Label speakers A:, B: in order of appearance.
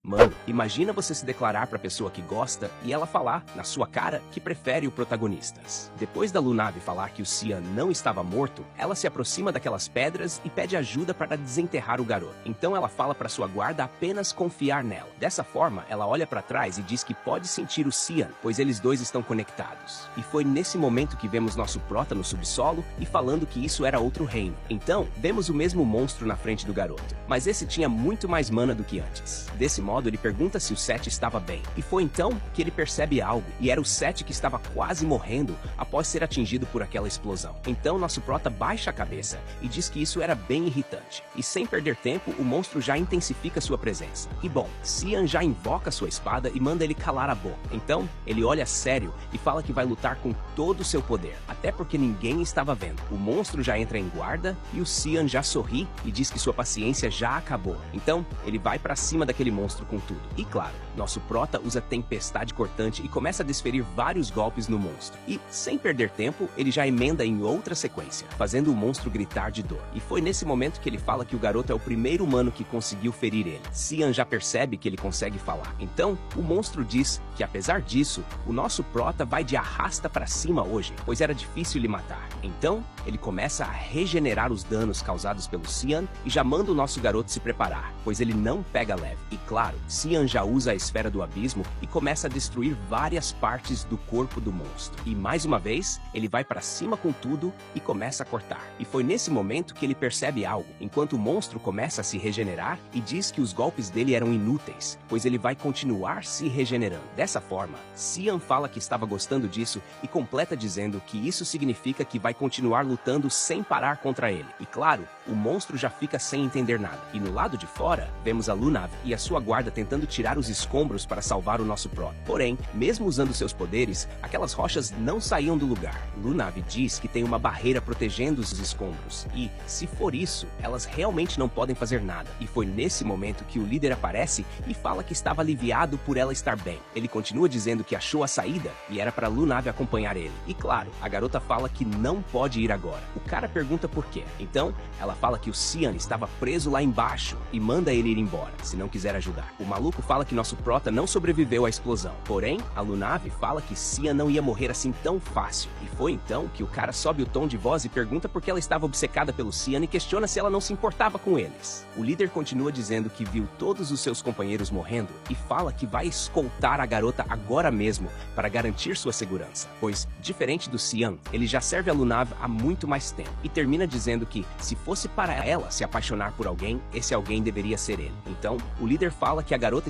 A: Mano, imagina você se declarar pra pessoa que gosta e ela falar, na sua cara, que prefere o protagonistas. Depois da Lunave falar que o Cian não estava morto, ela se aproxima daquelas pedras e pede ajuda para desenterrar o garoto. Então ela fala pra sua guarda apenas confiar nela. Dessa forma, ela olha pra trás e diz que pode sentir o Cian, pois eles dois estão conectados. E foi nesse momento que vemos nosso prota no subsolo e falando que isso era outro reino. Então, vemos o mesmo monstro na frente do garoto, mas esse tinha muito mais mana do que antes. Desse modo, ele pergunta se o Seth estava bem, e foi então que ele percebe algo, e era o Seth que estava quase morrendo após ser atingido por aquela explosão. Então nosso prota baixa a cabeça e diz que isso era bem irritante, e sem perder tempo, o monstro já intensifica sua presença. E bom, Cian já invoca sua espada e manda ele calar a boca. Então, ele olha sério e fala que vai lutar com todo o seu poder, até porque ninguém estava vendo. O monstro já entra em guarda, e o Cian já sorri e diz que sua paciência já acabou. Então, ele vai pra cima daquele monstro com tudo. E claro, nosso prota usa tempestade cortante e começa a desferir vários golpes no monstro. E, sem perder tempo, ele já emenda em outra sequência, fazendo o monstro gritar de dor. E foi nesse momento que ele fala que o garoto é o primeiro humano que conseguiu ferir ele. Cian já percebe que ele consegue falar. Então, o monstro diz que, apesar disso, o nosso prota vai de arrasta pra cima hoje, pois era difícil lhe matar. Então, ele começa a regenerar os danos causados pelo Cian e já manda o nosso garoto se preparar, pois ele não pega leve. E claro, Cian já usa a esfera do abismo e começa a destruir várias partes do corpo do monstro. E mais uma vez, ele vai pra cima com tudo e começa a cortar. E foi nesse momento que ele percebe algo, enquanto o monstro começa a se regenerar e diz que os golpes dele eram inúteis, pois ele vai continuar se regenerando. Dessa forma, Cian fala que estava gostando disso e completa dizendo que isso significa que vai continuar lutando sem parar contra ele. E claro, o monstro já fica sem entender nada. E no lado de fora, vemos a Lunave e a sua guarda tentando tirar os escombros para salvar o nosso prota. Porém, mesmo usando seus poderes, aquelas rochas não saíam do lugar. Lunave diz que tem uma barreira protegendo os escombros e, se for isso, elas realmente não podem fazer nada. E foi nesse momento que o líder aparece e fala que estava aliviado por ela estar bem. Ele continua dizendo que achou a saída e era para Lunave acompanhar ele. E claro, a garota fala que não pode ir agora. O cara pergunta por quê. Então, ela fala que o Cian estava preso lá embaixo e manda ele ir embora, se não quiser ajudar. O maluco fala que nosso prota não sobreviveu à explosão. Porém, a Lunave fala que Cian não ia morrer assim tão fácil. E foi então que o cara sobe o tom de voz e pergunta por que ela estava obcecada pelo Cian e questiona se ela não se importava com eles. O líder continua dizendo que viu todos os seus companheiros morrendo e fala que vai escoltar a garota agora mesmo para garantir sua segurança. Pois, diferente do Cian, ele já serve a Lunave há muito mais tempo. E termina dizendo que, se fosse para ela se apaixonar por alguém, esse alguém deveria ser ele. Então, o líder fala que a garota